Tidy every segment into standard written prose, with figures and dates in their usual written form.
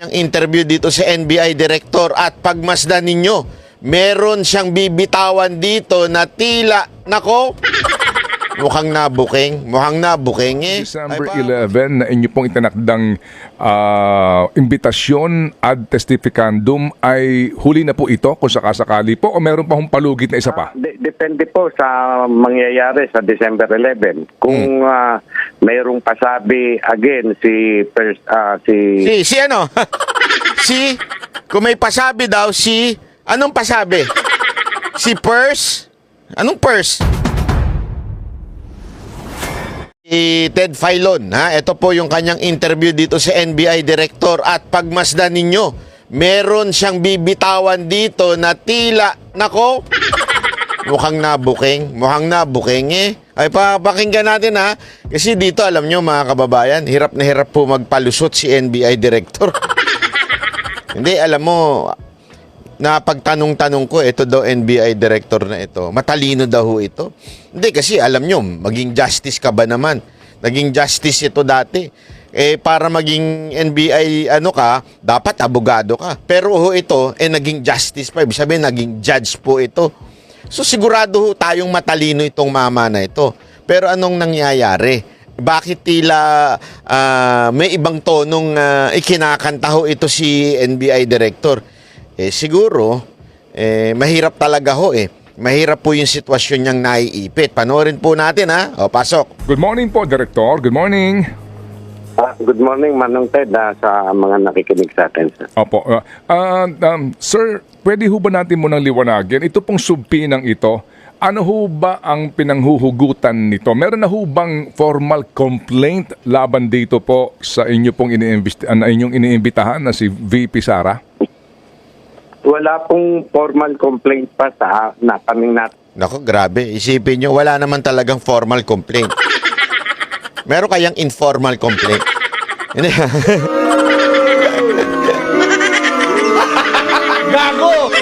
Yung interview dito sa NBI Director at pagmasdan ninyo, meron siyang bibitawan dito na tila, nako, mukhang nabuking eh. December 11 na inyo pong itinakdang imbitasyon ad testificandum ay huli na po ito kung sakasakali po o meron pa hong palugit na isa pa? Depende po sa mangyayari sa December 11. Kung mayroong pasabi again Si ano? Kung may pasabi daw anong pasabi? Si Purse? Anong Purse? Ted Filon, ha? Ito po yung kanyang interview dito sa NBI Director at pagmasdan ninyo, meron siyang bibitawan dito na tila, nako, mukhang nabuking eh. Ay pakinggan natin ha. Kasi dito alam nyo mga kababayan, hirap na hirap po magpalusot si NBI Director. Hindi, alam mo, napagtanong-tanong ko, ito daw NBI Director na ito. Matalino daw ho ito. Hindi, kasi alam nyo, maging justice ka ba naman? Naging justice ito dati. Para maging NBI dapat abogado ka. Pero ho ito, naging justice pa. Ibig sabihin, naging judge po ito. So sigurado ho tayong matalino itong mama na ito. Pero anong nangyayari? Bakit tila may ibang tonong ikinakanta ho ito si NBI Director? Siguro, mahirap talaga ho Mahirap po yung sitwasyon niyang naiipit. Panoorin po natin ha. O, pasok. Good morning po, Director. Good morning. Good morning, Manong Ted, sa mga nakikinig sa atin. Opo. Sir, pwede ho ba natin munang liwanagin? Ito pong subpinang ito, ano ho ba ang pinanghuhugutan nito? Meron na ho bang formal complaint laban dito po sa inyo pong inyong iniimbitahan na si VP Sara? Wala pong formal complaint pa sa kaming Nako, grabe. Isipin nyo, wala naman talagang formal complaint. Meron kayang informal complaint. Hindi. Gago!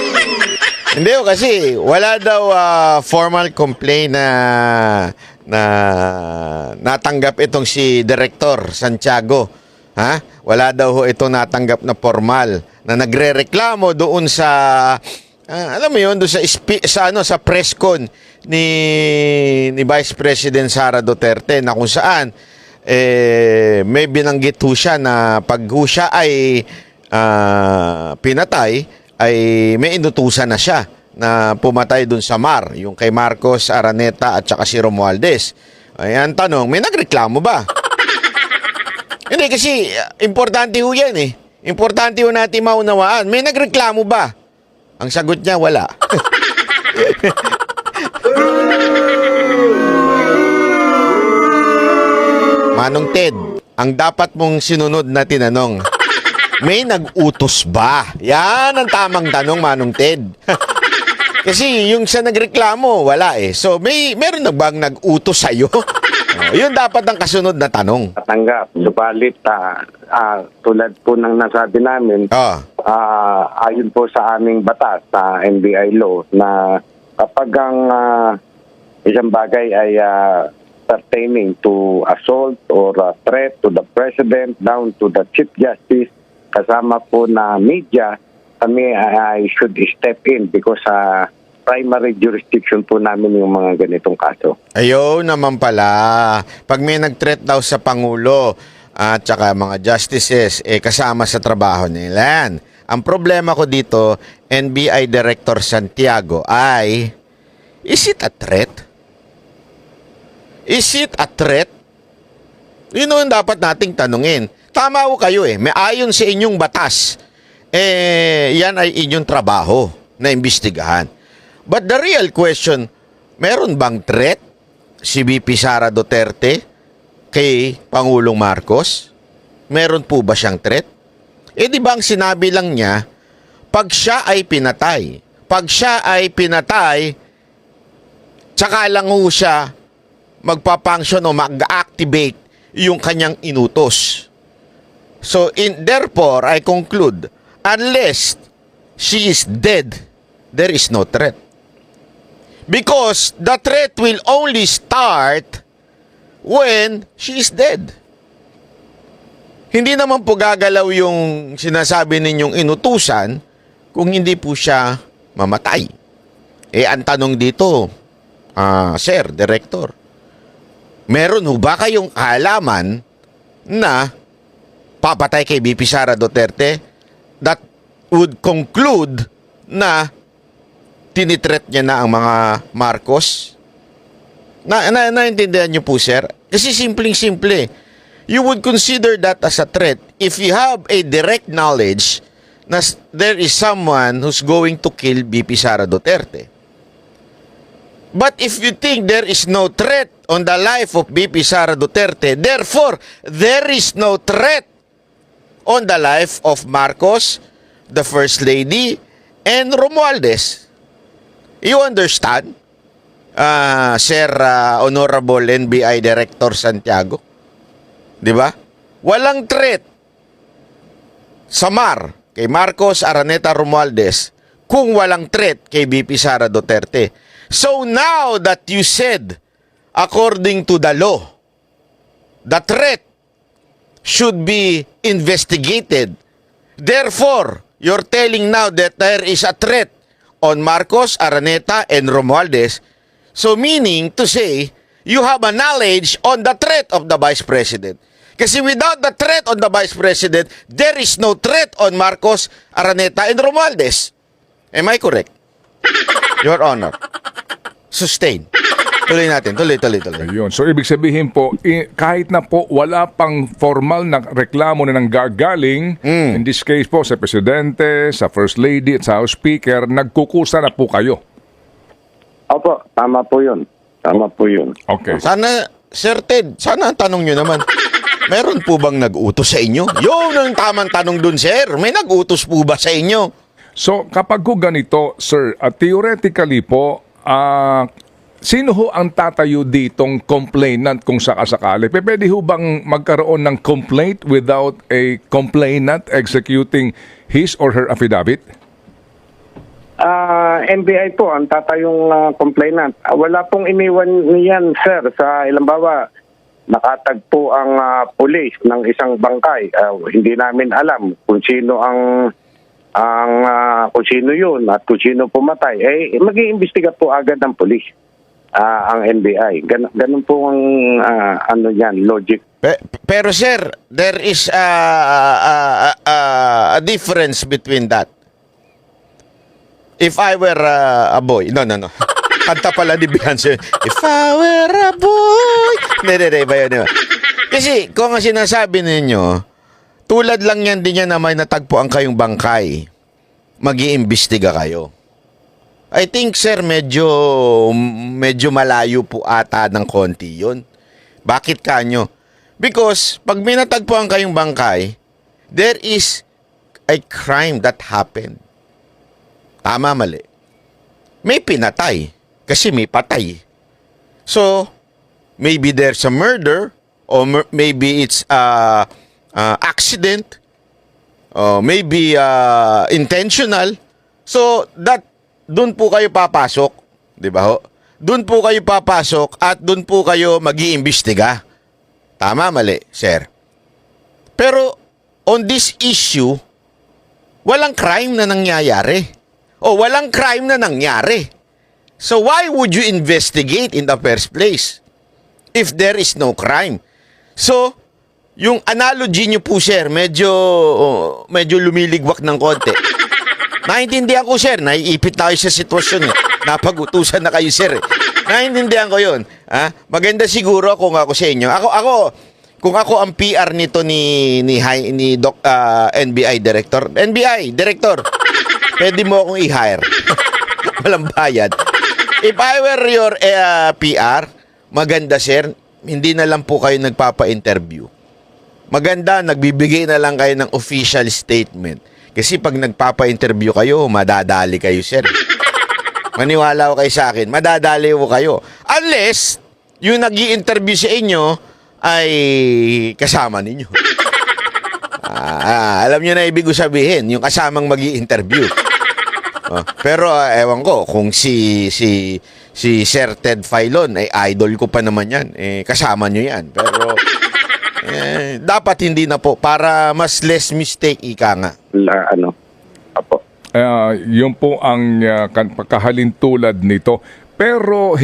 Hindi kasi wala daw formal complaint na natanggap itong si Director Santiago. Ha? Wala daw ho itong natanggap na formal na nagrereklamo doon sa alam mo 'yon, doon sa press con ni Vice President Sara Duterte na kung saan may binanggit ho siya na pag ho siya ay pinatay ay may inutusan na siya na pumatay doon sa Mar, yung kay Marcos Araneta at saka si Romualdez. Ayan, tanong, may nagreklamo ba? Hindi kasi importante ho yan Importante ho natin maunawaan. May nagreklamo ba? Ang sagot niya, wala. Manong Ted, ang dapat mong sinunod na tinanong, may nag-utos ba? Yan ang tamang tanong, Manong Ted. Kasi yung sa nagreklamo, wala So, meron na bang nag-utos sa'yo? Yun dapat ang kasunod na tanong. Tatanggap. Subalit, tulad po ng nasabi namin, ayon po sa aming batas, sa NBI law, na kapag ang isang bagay ay pertaining to assault or threat to the President down to the Chief Justice, kasama po na media, kami ay should step in because primary jurisdiction po namin yung mga ganitong kaso. Ayaw naman pala. Pag may nag-threat daw sa Pangulo at saka mga justices, kasama sa trabaho nila yan. Ang problema ko dito, NBI Director Santiago ay, is it a threat? Is it a threat? Yun ang dapat nating tanungin. Tama ko kayo May ayon sa inyong batas, yan ay inyong trabaho na imbestigahan. But the real question, meron bang threat si VP Sara Duterte kay Pangulong Marcos? Meron po ba siyang threat? Di ba ang sinabi lang niya, pag siya ay pinatay, tsaka lang ho siya magpapunction o mag-activate yung kanyang inutos. So, therefore, I conclude, unless she is dead, there is no threat. Because the threat will only start when she is dead. Hindi naman po gagalaw yung sinasabi ninyong inutusan kung hindi po siya mamatay. Ang tanong dito, Sir, Director, meron ho ba kayong kaalaman na papatay kay BP Sara Duterte that would conclude na tinitreat niya na ang mga Marcos? Naintindihan niyo po, sir? Kasi simpleng-simple. You would consider that as a threat if you have a direct knowledge na there is someone who's going to kill BP Sara Duterte. But if you think there is no threat on the life of BP Sara Duterte, therefore, there is no threat on the life of Marcos, the First Lady, and Romualdez. You understand, Sir Honorable NBI Director Santiago? Di ba? Walang threat sa MAR kay Marcos, Araneta, Romualdez kung walang threat kay BP Sara Duterte. So now that you said, according to the law, the threat should be investigated. Therefore, you're telling now that there is a threat on Marcos, Araneta, and Romualdez. So meaning to say, you have a knowledge on the threat of the Vice President. Kasi without the threat on the Vice President, there is no threat on Marcos, Araneta, and Romualdez. Am I correct? Your Honor. Sustain. Tuloy natin. Tuloy. Ayun. So, ibig sabihin po, kahit na po wala pang formal na reklamo na nanggagaling, in this case po, sa Presidente, sa First Lady, at sa House Speaker, nagkukusa na po kayo. Opo, tama po yun. Okay. Sana, Sir Ted, sana ang tanong nyo naman, meron po bang nag-utos sa inyo? Yun ang tamang tanong dun, sir. May nag-utos po ba sa inyo? So, kapag ko ganito, sir, theoretically po, sino ho ang tatayo ditong complainant kung sakasakali? Pwede ho bang magkaroon ng complaint without a complainant executing his or her affidavit? NBI po ang tatayong complainant. Wala pong iniwan niyan, sir, sa ilambawa. Nakatagpo ang pulis ng isang bangkay. Hindi namin alam kung sino kung sino yun at kung sino pumatay. Mag-iimbestiga po agad ng pulis ang NBI. Ganun po ang logic. Pero sir, there is a difference between that. If I were a boy, no. Kanta pala ni Beyonce. If I were a boy. Hindi, iba yun. Kasi kung ang sinasabi ninyo, tulad lang yan din yan na may natagpuan kayong bangkay, mag-iimbestiga kayo. I think, sir, medyo malayo po ata ng konti yun. Bakit kanyo? Because pag may natagpuan kayong bangkay, there is a crime that happened. Tama, mali. May pinatay. Kasi may patay. So, maybe there's a murder or maybe it's accident or maybe intentional. So, doon po kayo papasok. Di ba ho? Doon po kayo papasok at doon po kayo mag-iimbestiga. Tama, mali, sir. Pero, on this issue, walang crime na nangyayari. O walang crime na nangyari. So why would you investigate in the first place if there is no crime? So, yung analogy nyo po, sir, medyo lumiligwak ng konti. Naintindihan ko, sir. Naiipit na kayo sa sitwasyon. Napag-utusan na kayo, sir. Naintindihan ko yun. Maganda siguro kung ako sa inyo. Kung ako ang PR nito ni NBI Director. NBI Director, pwede mo akong i-hire. Walang bayad. If I were your PR, maganda, sir, hindi na lang po kayo nagpapa-interview. Maganda, nagbibigay na lang kayo ng official statement. Kasi pag nagpapa-interview kayo, madadali kayo, sir. Maniwala ko kayo sa akin, madadali ko kayo. Unless, yung nag-i-interview sa inyo ay kasama ninyo. Alam nyo na ibig ko sabihin, yung kasamang mag-i-interview. Pero ewan ko kung si Sir Ted Filon ay idol ko pa naman yan, kasama nyo yan. Pero Dapat hindi na po para mas less mistake ika nga. Apo. Yun po ang kahalintulad nito. Pero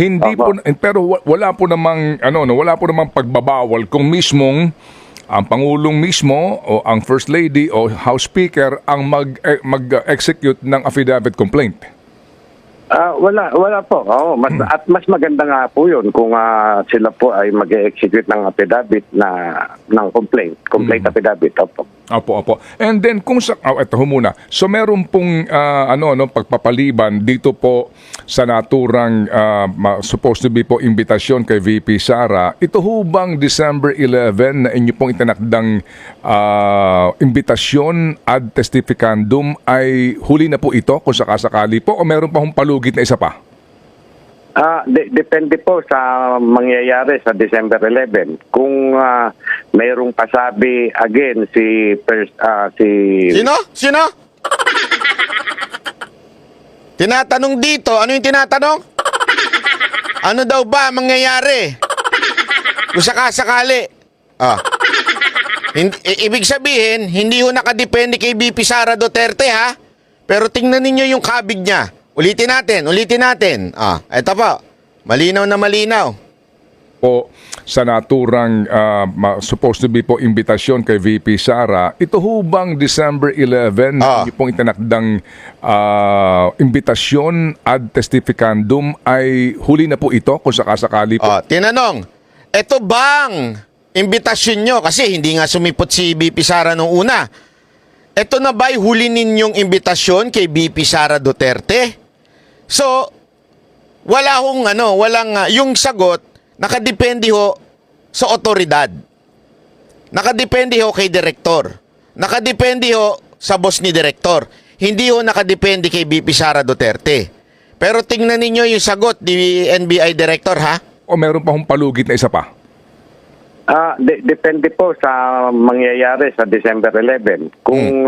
wala po namang wala po namang pagbabawal kung mismong ang pangulong mismo o ang first lady o house speaker ang mag-execute ng affidavit complaint. Wala po. At mas maganda nga po 'yun kung sila po ay mag-execute ng affidavit ng complaint affidavit. Opo. And then kung ito muna. So meron pong pagpapaliban dito po sa naturang supposed to be po imbitasyon kay VP Sara. Ito ho bang December 11 na inyo pong itinakdang imbitasyon ad testificandum ay huli na po ito kung sakasakali po o meron pa hong palugit na isa pa? Depende po sa mangyayari sa December 11. Kung mayroong pasabi again si Sino? Tinatanong dito, ano yung tinatanong? Ano daw ba mangyayari? Kung sakasakali. Ibig sabihin, hindi ho nakadepende kay BP Sara Duterte ha. Pero tingnan ninyo yung kabig niya. Ulitin natin. Ito po. Malinaw na malinaw. Po sa naturang supposed to be po imbitasyon kay VP Sara, ito ho bang December 11 na inyo pong itinakdang imbitasyon ad testificandum ay huli na po ito kung sakasakali po? Tinanong, ito bang imbitasyon nyo? Kasi hindi nga sumipot si VP Sara nung una. Ito na ba'y huli ninyong imbitasyon kay VP Sara Duterte? So, walang yung sagot, nakadepende ho sa otoridad. Nakadepende ho kay direktor. Nakadepende ho sa boss ni direktor. Hindi ho nakadepende kay VP Sara Duterte. Pero tingnan ninyo yung sagot ni NBI director ha. O meron pa hong palugit na isa pa? Depende po sa mangyayari sa December 11. Kung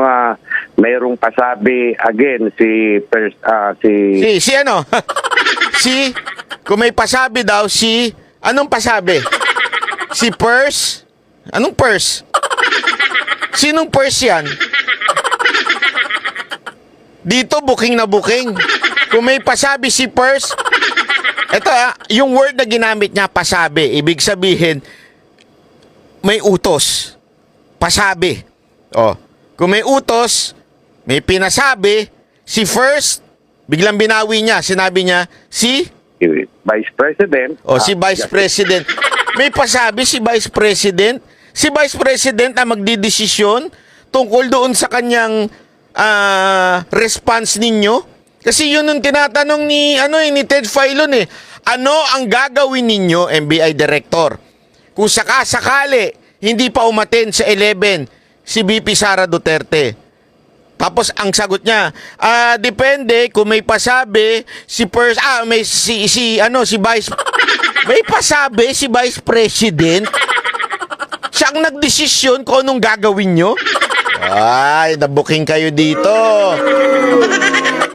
mayroong pasabi again si kung may pasabi daw anong pasabi? Si Pers? Anong Pers? Sinong Pers yan? Dito booking na booking. Kung may pasabi si Pers, ito yung word na ginamit niya, pasabi. Ibig sabihin, may utos. Pasabi. Kung may utos, may pinasabi, si first, biglang binawi niya. Sinabi niya, si Vice President. si Vice President. May pasabi si Vice President. Si Vice President ang magdidesisyon tungkol doon sa kanyang response ninyo. Kasi yun ang tinatanong ni Ted Filon eh. Ano ang gagawin ninyo, NBI Director? Kung sakasakali, hindi pa umaten sa 11 si VP Sara Duterte. Tapos ang sagot niya, depende kung may pasabi si Vice may pasabi si Vice President. Siya ang nagdesisyon kung anong gagawin nyo. Ay, nabuking kayo dito.